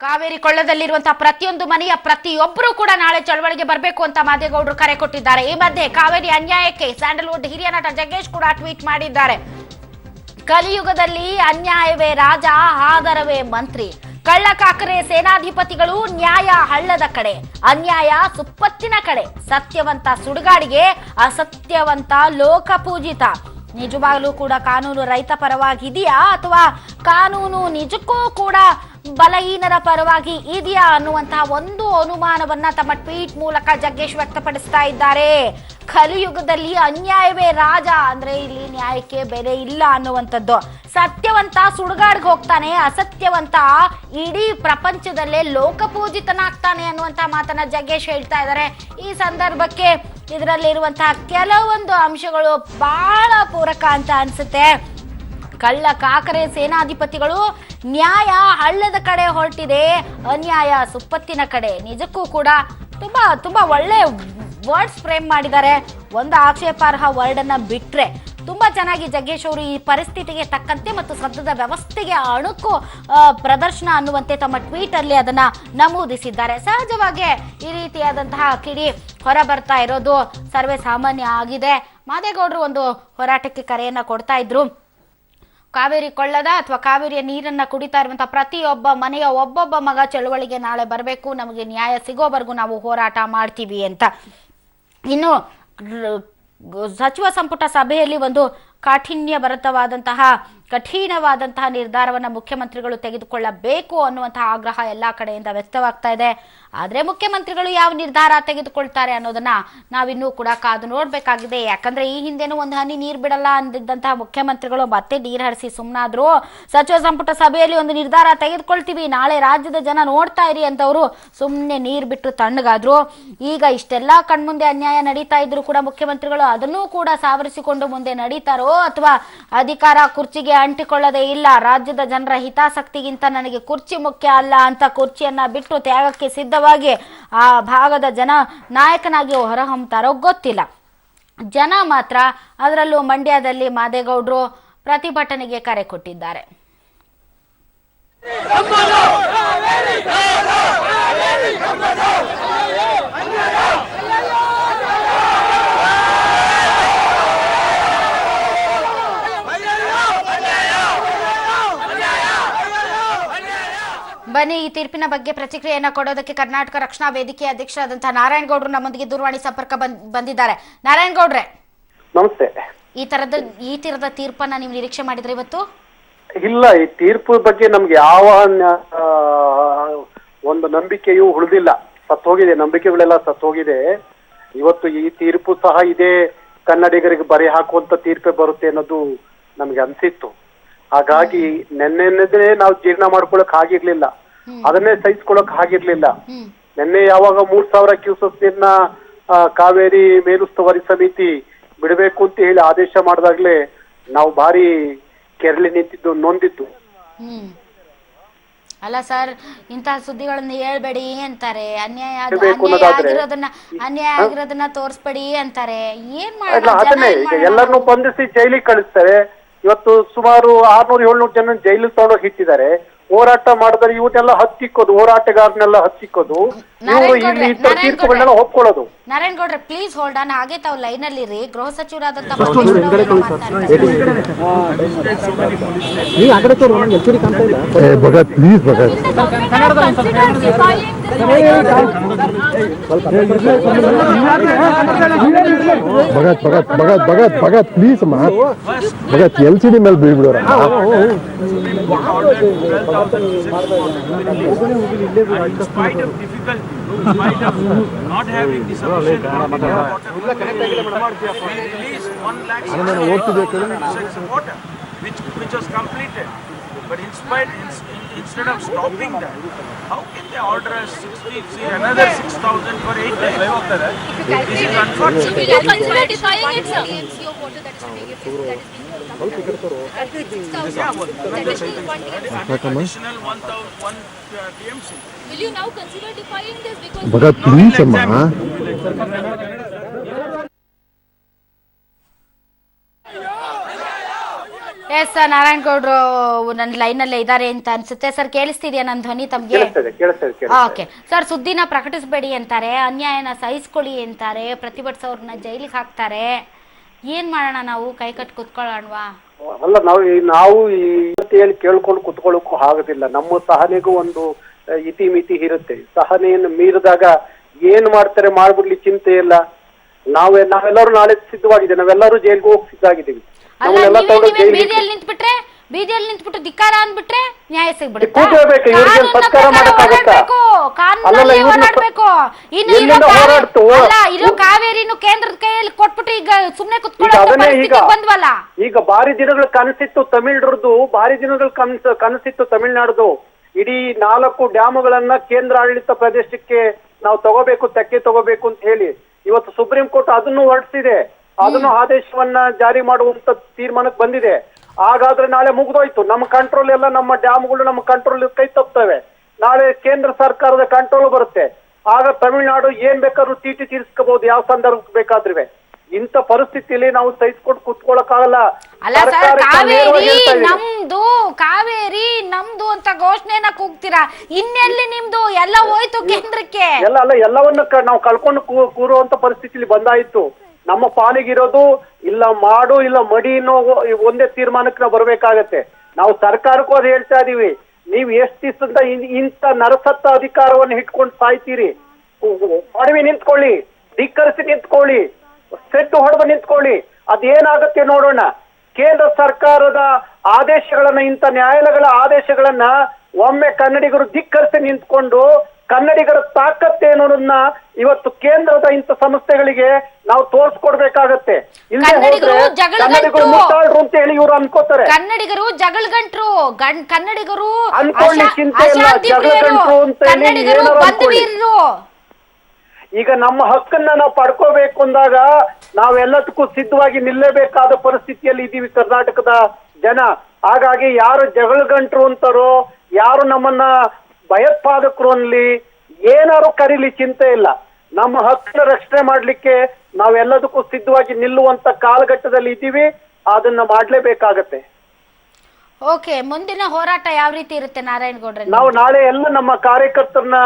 ಕಾವೇರಿ ಕೊಳ್ಳದಲ್ಲಿರುವಂತಹ ಪ್ರತಿಯೊಂದು ಮನೆಯ ಪ್ರತಿಯೊಬ್ಬರು ಕೂಡ ನಾಳೆ ಚಳವಳಿಗೆ ಬರಬೇಕು ಅಂತ ಮಾದೇಗೌಡರು ಕರೆ ಕೊಟ್ಟಿದ್ದಾರೆ. ಈ ಮಧ್ಯೆ ಕಾವೇರಿ ಅನ್ಯಾಯಕ್ಕೆ ಸ್ಯಾಂಡಲ್ವುಡ್ ಹಿರಿಯ ನಟ ಜಗ್ಗೇಶ್ ಕೂಡ ಟ್ವೀಟ್ ಮಾಡಿದ್ದಾರೆ. ಕಲಿಯುಗದಲ್ಲಿ ಅನ್ಯಾಯವೇ ರಾಜ, ಆದರವೇ ಮಂತ್ರಿ. ಕಳ್ಳಕಾಕರೆ ಸೇನಾಧಿಪತಿಗಳು, ನ್ಯಾಯ ಹಳ್ಳದ ಕಡೆ, ಅನ್ಯಾಯ ಸುಪ್ಪತ್ತಿನ ಕಡೆ. ಸತ್ಯವಂತ ಸುಡುಗಾಡಿಗೆ, ಅಸತ್ಯವಂತ ಲೋಕಪೂಜಿತ. ನಿಜವಾಗ್ಲೂ ಕೂಡ ಕಾನೂನು ರೈತ ಪರವಾಗಿದೆಯಾ ಅಥವಾ ಕಾನೂನು ನಿಜಕ್ಕೂ ಕೂಡ ಬಲಹೀನರ ಪರವಾಗಿ ಇದೆಯಾ ಅನ್ನುವಂತಹ ಒಂದು ಅನುಮಾನವನ್ನ ತಮ್ಮ ಟ್ವೀಟ್ ಮೂಲಕ ಜಗ್ಗೇಶ್ ವ್ಯಕ್ತಪಡಿಸ್ತಾ ಇದ್ದಾರೆ. ಕಲಿಯುಗದಲ್ಲಿ ಅನ್ಯಾಯವೇ ರಾಜ ಅಂದ್ರೆ ಇಲ್ಲಿ ನ್ಯಾಯಕ್ಕೆ ಬೆಲೆ ಇಲ್ಲ ಅನ್ನುವಂಥದ್ದು. ಸತ್ಯವಂತ ಸುಡುಗಾಡ್ಗೆ ಹೋಗ್ತಾನೆ, ಅಸತ್ಯವಂತ ಇಡೀ ಪ್ರಪಂಚದಲ್ಲೇ ಲೋಕಪೂಜಿತನಾಗ್ತಾನೆ ಅನ್ನುವಂತ ಮಾತನ್ನ ಜಗ್ಗೇಶ್ ಹೇಳ್ತಾ ಇದ್ದಾರೆ. ಈ ಸಂದರ್ಭಕ್ಕೆ ಇದರಲ್ಲಿರುವಂತಹ ಕೆಲವೊಂದು ಅಂಶಗಳು ಬಹಳ ಪೂರಕ ಅಂತ ಅನ್ಸುತ್ತೆ. ಕಳ್ಳ ಕಾಕರೆ ಸೇನಾಧಿಪತಿಗಳು, ನ್ಯಾಯ ಹಳ್ಳದ ಕಡೆ ಹೊರಟಿದೆ, ಅನ್ಯಾಯ ಸುಪ್ಪತ್ತಿನ ಕಡೆ. ನಿಜಕ್ಕೂ ಕೂಡ ತುಂಬಾ ಒಳ್ಳೆ ವರ್ಡ್ಸ್ ಫ್ರೇಮ್ ಮಾಡಿದ್ದಾರೆ. ಒಂದು ಆಕ್ಷೇಪಾರ್ಹ ವರ್ಡ್ ಅನ್ನ ಬಿಟ್ರೆ ತುಂಬಾ ಚೆನ್ನಾಗಿ ಜಗ್ಗೇಶ್ ಅವರು ಈ ಪರಿಸ್ಥಿತಿಗೆ ತಕ್ಕಂತೆ ಮತ್ತು ಸದ್ಯದ ವ್ಯವಸ್ಥೆಗೆ ಅಣುಕು ಪ್ರದರ್ಶನ ಅನ್ನುವಂತೆ ತಮ್ಮ ಟ್ವೀಟ್ ಅಲ್ಲಿ ಅದನ್ನ ನಮೂದಿಸಿದ್ದಾರೆ. ಸಹಜವಾಗಿ ಈ ರೀತಿಯಾದಂತಹ ಕಿಡಿ ಹೊರ ಬರ್ತಾ ಇರೋದು ಸರ್ವೇ ಸಾಮಾನ್ಯ ಆಗಿದೆ. ಮಾದೇಗೌಡರು ಒಂದು ಹೋರಾಟಕ್ಕೆ ಕರೆಯನ್ನ ಕೊಡ್ತಾ ಇದ್ರು. ಕಾವೇರಿ ಕೊಳ್ಳದ ಅಥವಾ ಕಾವೇರಿಯ ನೀರನ್ನ ಕುಡಿತಾ ಇರುವಂತಹ ಪ್ರತಿಯೊಬ್ಬ ಮನೆಯ ಒಬ್ಬೊಬ್ಬ ಮಗ ಚಳುವಳಿಗೆ ನಾಳೆ ಬರಬೇಕು, ನಮಗೆ ನ್ಯಾಯ ಸಿಗೋವರೆಗೂ ನಾವು ಹೋರಾಟ ಮಾಡ್ತೀವಿ ಅಂತ. ಇನ್ನು ಸಚಿವ ಸಂಪುಟ ಸಭೆಯಲ್ಲಿ ಒಂದು ಕಠಿಣವಾದಂತಹ ನಿರ್ಧಾರವನ್ನು ಮುಖ್ಯಮಂತ್ರಿಗಳು ತೆಗೆದುಕೊಳ್ಳಬೇಕು ಅನ್ನುವಂತಹ ಆಗ್ರಹ ಎಲ್ಲಾ ಕಡೆಯಿಂದ ವ್ಯಕ್ತವಾಗ್ತಾ ಇದೆ. ಆದ್ರೆ ಮುಖ್ಯಮಂತ್ರಿಗಳು ಯಾವ ನಿರ್ಧಾರ ತೆಗೆದುಕೊಳ್ತಾರೆ ಅನ್ನೋದನ್ನ ನಾವಿನ್ನೂ ಕೂಡ ಕಾದು ನೋಡ್ಬೇಕಾಗಿದೆ. ಯಾಕಂದ್ರೆ ಈ ಹಿಂದೆನೂ ಒಂದು ಹನಿ ನೀರು ಬಿಡಲ್ಲ ಅಂದಿದ್ದಂತಹ ಮುಖ್ಯಮಂತ್ರಿಗಳು ಮತ್ತೆ ನೀರು ಹರಿಸಿ ಸುಮ್ಮನಾದ್ರು. ಸಚಿವ ಸಂಪುಟ ಸಭೆಯಲ್ಲಿ ಒಂದು ನಿರ್ಧಾರ ತೆಗೆದುಕೊಳ್ತೀವಿ, ನಾಳೆ ರಾಜ್ಯದ ಜನ ನೋಡ್ತಾ ಇರಿ ಅಂತವರು ಸುಮ್ಮನೆ ನೀರು ಬಿಟ್ಟು ತಣ್ಣಗಾದ್ರು. ಈಗ ಇಷ್ಟೆಲ್ಲಾ ಕಣ್ಮುಂದೆ ಅನ್ಯಾಯ ನಡೀತಾ ಇದ್ರು ಕೂಡ ಮುಖ್ಯಮಂತ್ರಿಗಳು ಅದನ್ನೂ ಕೂಡ ಸಾವರಿಸಿಕೊಂಡು ಮುಂದೆ ನಡೀತಾರೋ ಅಥವಾ ಅಧಿಕಾರ ಕುರ್ಚಿಗೆ ಅಂಟಿಕೊಳ್ಳದೆ ಇಲ್ಲ, ರಾಜ್ಯದ ಜನರ ಹಿತಾಸಕ್ತಿಗಿಂತ ನನಗೆ ಕುರ್ಚಿ ಮುಖ್ಯ ಅಲ್ಲ ಅಂತ ಕುರ್ಚಿಯನ್ನ ಬಿಟ್ಟು ತ್ಯಾಗಕ್ಕೆ ಸಿದ್ಧವಾಗಿ ಆ ಭಾಗದ ಜನ ನಾಯಕನಾಗಿ ಹೊರಹೊಮ್ಮತಾರೋ ಗೊತ್ತಿಲ್ಲ. ಜನ ಮಾತ್ರ, ಅದರಲ್ಲೂ ಮಂಡ್ಯದಲ್ಲಿ ಮಾದೇಗೌಡರು ಪ್ರತಿಭಟನೆಗೆ ಕರೆ ಕೊಟ್ಟಿದ್ದಾರೆ. ಬನ್ನಿ, ಈ ತೀರ್ಪಿನ ಬಗ್ಗೆ ಪ್ರತಿಕ್ರಿಯೆಯನ್ನ ಕೊಡೋದಕ್ಕೆ ಕರ್ನಾಟಕ ರಕ್ಷಣಾ ವೇದಿಕೆ ಅಧ್ಯಕ್ಷರಾದಂತಹ ನಾರಾಯಣಗೌಡರು ನಮ್ಮೊಂದಿಗೆ ದೂರವಾಣಿ ಸಂಪರ್ಕ ಬಂದಿದ್ದಾರೆ. ನಾರಾಯಣಗೌಡ್ರೆ, ನಮಸ್ತೆ. ಈ ತರದ ತೀರ್ಪನ್ನ ನೀವು ನಿರೀಕ್ಷೆ ಮಾಡಿದ್ರೆ ಇವತ್ತು? ಇಲ್ಲ, ಈ ತೀರ್ಪು ಬಗ್ಗೆ ನಮ್ಗೆ ಯಾವ ಒಂದು ನಂಬಿಕೆಯೂ ಉಳಿದಿಲ್ಲ, ಸತ್ತೋಗಿದೆ, ನಂಬಿಕೆಗಳೆಲ್ಲ ಸತ್ತೋಗಿದೆ. ಇವತ್ತು ಈ ತೀರ್ಪು ಸಹ ಇದೇ ಕನ್ನಡಿಗರಿಗೆ ಬರೆ ಹಾಕುವಂತ ತೀರ್ಪೇ ಬರುತ್ತೆ ಅನ್ನೋದು ನಮ್ಗೆ ಅನ್ಸಿತ್ತು. ಹಾಗಾಗಿ ನೆನ್ನೆ ನಾವು ಜೀರ್ಣ ಮಾಡ್ಕೊಳಕ್ ಆಗಿರ್ಲಿಲ್ಲ, ಅದನ್ನೇ ಸಹಿಸ್ಕೊಳಕ್ ಆಗಿರ್ಲಿಲ್ಲ. ನಿನ್ನೆ ಯಾವಾಗ 3000 ಕ್ಯೂಸೆಕ್ ನೀರ್ನ ಕಾವೇರಿ ಮೇಲುಸ್ತುವಾರಿ ಸಮಿತಿ ಬಿಡಬೇಕು ಅಂತ ಹೇಳಿ ಆದೇಶ ಮಾಡಿದಾಗ್ಲೇ ನಾವು ಭಾರಿ ಕೆರಳಿ ನಿಂತಿದ್ದು, ನೊಂದಿದ್ದು. ಅಲ್ಲ ಸರ್, ಇಂತಹ ಸುದ್ದಿಗಳನ್ನ ಹೇಳ್ಬೇಡಿ ಅಂತಾರೆ, ಅನ್ಯಾಯ ಆಗಿರೋದನ್ನ ತೋರಿಸ್ಬೇಡಿ ಅಂತಾರೆ. ಏನ್ ಅದನ್ನೇ ಈಗ ಎಲ್ಲರನ್ನೂ ಬಂಧಿಸಿ ಜೈಲಿಗೆ ಕಳಿಸ್ತಾರೆ. ಇವತ್ತು ಸುಮಾರು 600-700 ಜನ ಜೈಲಿಗೆ ತಗೊಂಡೋಗಿ ಇಟ್ಟಿದ್ದಾರೆ. ಹೋರಾಟ ಮಾಡಿದ್ರೆ ಇವನ್ನೆಲ್ಲ ಹತ್ತಿಕ್ಕೋದು, ಹೋರಾಟಗಾರನೆಲ್ಲ ಹತ್ತಿಕ್ಕೋದು, ಇವರು ಇಲ್ಲಿ ಇತರ ತೀರ್ಪುಗಳನ್ನೆಲ್ಲ ಒಪ್ಕೊಳ್ಳೋದು. ನಾರಾಯಣಗೌಡ್ರೆ, ಪ್ಲೀಸ್ ಹೋಲ್ಡ್ ಆನ್, ಹಾಗೆ ತಾವು ಲೈನ್ ಅಲ್ಲಿ ಇರಿ. ಗೃಹ ಸಚಿವರಾದಂತಹ ಭಗತ್ ಪ್ಲೀಸ್ ಭಗತ್ LCD ಮೇಲೆ ಬೀಳ್ಬಿಡೋರ. Not having the sufficient quantity of water, we released 1,00,000 water, which was completed. But instead of stopping that, how can they order us another 6,000 for 8 days? This is unfortunate. You consider defying it, sir? Additional 1 TMC. Will you now consider defying this? Because Bhagat please ಅಮ್ಮ. S ನಾರಾಯಣಗೌಡ್ರು ನನ್ನ line ಅಲ್ಲೇ ಇದ್ದಾರೆ ಅಂತ ಅನ್ಸುತ್ತೆ sir. ಕೇಳಿಸ್ತಿದ್ಯಾ ನನ್ನ ಧ್ವನಿ ತಮ್ಗೆ? ಕೇಳಿಸ್ತದೆ. ಓಕೆ ಸರ್, ಸುದ್ದಿನ ಪ್ರಕಟಿಸಬೇಡಿ ಅಂತಾರೆ, ಅನ್ಯಾಯನ ಸಹಿಸ್ಕೊಳ್ಳಿ ಅಂತಾರೆ, ಪ್ರತಿಭಟಿಸೋರ್ನ ಜೈಲಿಗೆ ಹಾಕ್ತಾರೆ. ಏನ್ ಮಾಡೋಣ ನಾವು? ಕೈ ಕಟ್ಟಿ ಕುತ್ಕೊಳ್ಳೋಣವಾ? ಅಲ್ಲ, ನಾವು ಹೇಳಿ ಕೇಳ್ಕೊಂಡು ಕುತ್ಕೊಳ್ಳೋಕ್ಕೂ ಆಗೋದಿಲ್ಲ. ನಮ್ಮ ಸಹನೆಗೂ ಒಂದು ಇತಿಮಿತಿ ಇರುತ್ತೆ. ಸಹನೆಯನ್ನು ಮೀರಿದಾಗ ಏನ್ ಮಾಡ್ತಾರೆ ಮಾಡ್ಬಿಡ್ಲಿ ಚಿಂತೆ ಇಲ್ಲ. ನಾವೆಲ್ಲರೂ ನಾಳೆ ಸಿದ್ಧವಾಗಿದೆ, ನಾವೆಲ್ಲರೂ ಜೈಲ್ಗೆ ಹೋಗಿ ಸಿದ್ಧಾಗಿದ್ದೀವಿ. ಬೀದಿಯಲ್ಲಿ ನಿಂತ್ಬಿಟ್ಟು ಧಿಕ್ಕಾರ ಅಂದ್ಬಿಟ್ರೆ ನ್ಯಾಯ ಸಿಗ್ಬಿಡುತ್ತೆ. ಇರೋ ಕಾವೇರಿನು ಕೇಂದ್ರದ ಕೈಯಲ್ಲಿ ಕೊಟ್ಬಿಟ್ಟು ಈಗ ಸುಮ್ನೆ ಕುತ್ಕೊಳ್ಳೋ ಬಂದ್ವಲ್ಲ. ಈಗ ಭಾರಿ ದಿನಗಳ ಕನಸಿತ್ತು ತಮಿಳ್ನಾಡುದು. ಇಡೀ 4 ಡ್ಯಾಮ್ಗಳನ್ನ ಕೇಂದ್ರ ಆಡಳಿತ ಪ್ರದೇಶಕ್ಕೆ ನಾವು ತೆಕ್ಕೆ ತಗೋಬೇಕು ಅಂತ ಹೇಳಿ ಇವತ್ತು ಸುಪ್ರೀಂ ಕೋರ್ಟ್ ಅದನ್ನು ಹೊರಡಿಸಿದೆ. ಅದನ್ನು ಆದೇಶವನ್ನ ಜಾರಿ ಮಾಡುವಂತ ತೀರ್ಮಾನಕ್ಕೆ ಬಂದಿದೆ. ಹಾಗಾದ್ರೆ ನಾಳೆ ಮುಗ್ದೋಯ್ತು. ನಮ್ಮ ಕಂಟ್ರೋಲ್ ಎಲ್ಲ, ನಮ್ಮ ಡ್ಯಾಮ್ಗಳು ನಮ್ಮ ಕಂಟ್ರೋಲ್ ಕೈ ತಪ್ಪುತ್ತವೆ. ನಾಳೆ ಕೇಂದ್ರ ಸರ್ಕಾರದ ಕಂಟ್ರೋಲ್ ಬರುತ್ತೆ. ಆಗ ತಮಿಳುನಾಡು ಏನ್ ಬೇಕಾದ್ರೂ ತೀಟಿ ತೀರಿಸ್ಕೋಬಹುದು, ಯಾವ ಸಂದರ್ಭಕ್ಕೆ ಬೇಕಾದ್ರೂ. ಇಂಥ ಪರಿಸ್ಥಿತಿಯಲ್ಲಿ ನಾವು ಸಹಿಸ್ಕೊಂಡು ಕುತ್ಕೊಳ್ಳಕ್ಕಾಗಲ್ಲ. ಅಲ್ಲ ಸರ್, ಕಾವೇರಿ ನಮ್ದು ಅಂತ ಘೋಷಣೆನ ಕೂಗ್ತೀರಾ, ಇನ್ನೆಲ್ಲಿ ನಿಮ್ದು? ಎಲ್ಲ ಹೋಯ್ತು ಕೇಂದ್ರಕ್ಕೆ. ಎಲ್ಲವನ್ನ ನಾವು ಕಳ್ಕೊಂಡು ಕೂರುವಂತ ಪರಿಸ್ಥಿತಿಲಿ ಬಂದಾಯ್ತು. ನಮ್ಮ ಪಾಲಿಗಿರೋದು ಇಲ್ಲ ಮಾಡು ಇಲ್ಲ ಮಡಿ ಅನ್ನೋ ಒಂದೇ ತೀರ್ಮಾನಕ್ಕೆ ನಾವು ಬರ್ಬೇಕಾಗತ್ತೆ. ನಾವು ಸರ್ಕಾರಕ್ಕೂ ಅದು ಹೇಳ್ತಾ ಇದೀವಿ, ನೀವು ಎಷ್ಟು ದಿವಸದಿಂದ ಇಂಥ ನರಸತ್ತ ಅಧಿಕಾರವನ್ನು ಇಟ್ಕೊಂಡು ಸಾಯ್ತೀರಿ? ಅಡವಿ ನಿಂತ್ಕೊಳ್ಳಿ, ಧಿಕ್ಕರಿಸಿ ನಿಂತ್ಕೊಳ್ಳಿ, ಸೆಟ್ಟು ಹೊಡೆದು ನಿಂತ್ಕೊಳ್ಳಿ, ಅದೇನಾಗತ್ತೆ ನೋಡೋಣ. ಕೇಂದ್ರ ಸರ್ಕಾರದ ಆದೇಶಗಳನ್ನ, ಇಂಥ ನ್ಯಾಯಾಲಯಗಳ ಆದೇಶಗಳನ್ನ ಒಮ್ಮೆ ಕನ್ನಡಿಗರು ಧಿಕ್ಕರಿಸಿ ನಿಂತ್ಕೊಂಡು ಕನ್ನಡಿಗರ ತಾಕತ್ತೇನು ಅನ್ನೋದನ್ನ ಇವತ್ತು ಕೇಂದ್ರದ ಇಂಥ ಸಂಸ್ಥೆಗಳಿಗೆ ನಾವು ತೋರಿಸ್ಕೊಡ್ಬೇಕಾಗತ್ತೆ. ಕನ್ನಡಿಗರು ಮುಟ್ಟಾಳ್ರು ಅಂತ ಹೇಳಿ ಇವರು ಅನ್ಕೋತಾರೆ. ಕನ್ನಡಿಗರು ಜಗಳಗಂಟ್ರು, ಕನ್ನಡಿಗರು ಅನ್ಕೊಳ್ಳಿ, ಚಿಂತೆ ಇಲ್ಲ. ಜಗಳಗಂಟ್ರು ಅಂತ ಹೇಳಿ ಈಗ ನಮ್ಮ ಹಕ್ಕನ್ನ ನಾವು ಪಡ್ಕೋಬೇಕು ಅಂದಾಗ ನಾವೆಲ್ಲದಕ್ಕೂ ಸಿದ್ಧವಾಗಿ ನಿಲ್ಲಬೇಕಾದ ಪರಿಸ್ಥಿತಿಯಲ್ಲಿ ಇದ್ದೀವಿ ಕರ್ನಾಟಕದ ಜನ. ಹಾಗಾಗಿ ಯಾರು ಜಗಳಗಂಟ್ರು ಅಂತಾರೋ, ಯಾರು ನಮ್ಮನ್ನ ಭಯೋತ್ಪಾದಕರು ಅನ್ಲಿ, ಏನಾರು ಕರೀಲಿ, ಚಿಂತೆ ಇಲ್ಲ. ನಮ್ಮ ಹಕ್ಕನ್ನ ರಕ್ಷಣೆ ಮಾಡ್ಲಿಕ್ಕೆ ನಾವೆಲ್ಲದಕ್ಕೂ ಸಿದ್ಧವಾಗಿ ನಿಲ್ಲುವಂತ ಕಾಲಘಟ್ಟದಲ್ಲಿ ಇದ್ದೀವಿ. ಅದನ್ನ ಮಾಡ್ಲೇಬೇಕಾಗತ್ತೆ. ಓಕೆ, ಮುಂದಿನ ಹೋರಾಟ ಯಾವ ರೀತಿ ಇರುತ್ತೆ ನಾರಾಯಣಗೌಡ್ರೆ? ನಾವು ನಾಳೆ ಎಲ್ಲ ನಮ್ಮ ಕಾರ್ಯಕರ್ತರನ್ನ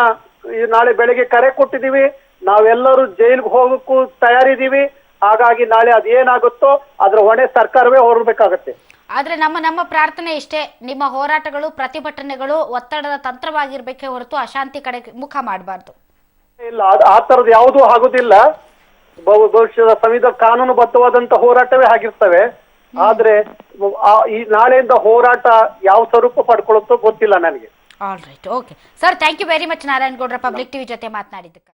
ನಾಳೆ ಬೆಳಗ್ಗೆ ಕರೆ ಕೊಟ್ಟಿದೀವಿ. ನಾವೆಲ್ಲರೂ ಜೈಲ್ಗೆ ಹೋಗಕ್ಕೂ ತಯಾರಿದ್ದೀವಿ. ಹಾಗಾಗಿ ನಾಳೆ ಅದೇನಾಗುತ್ತೋ ಅದ್ರ ಹೊಣೆ ಸರ್ಕಾರವೇ ಹೊರಬೇಕಾಗತ್ತೆ. ಆದ್ರೆ ನಮ್ಮ ಪ್ರಾರ್ಥನೆ ಇಷ್ಟೇ, ನಿಮ್ಮ ಹೋರಾಟಗಳು, ಪ್ರತಿಭಟನೆಗಳು ಒತ್ತಡದ ತಂತ್ರವಾಗಿರ್ಬೇಕೇ ಹೊರತು ಅಶಾಂತಿ ಕಡೆ ಮುಖ ಮಾಡಬಾರ್ದು. ಇಲ್ಲ, ಆ ತರದ್ ಯಾವುದೂ ಆಗುದಿಲ್ಲ. ಭವಿಷ್ಯದ ಸಂವಿಧಾನ ಕಾನೂನುಬದ್ಧವಾದಂತ ಹೋರಾಟವೇ ಆಗಿರ್ತವೆ. ಆದ್ರೆ ಈ ನಾಳೆಯಿಂದ ಹೋರಾಟ ಯಾವ ಸ್ವರೂಪ ಪಡ್ಕೊಳ್ಳುತ್ತೋ ಗೊತ್ತಿಲ್ಲ ನನಗೆ. All right, okay sir, thank you very much ನಾರಾಯಣಗೌಡ್ರ ಪಬ್ಲಿಕ್ ಟಿವಿ ಜೊತೆ ಮಾತನಾಡಿದ್ದಕ್ಕೆ.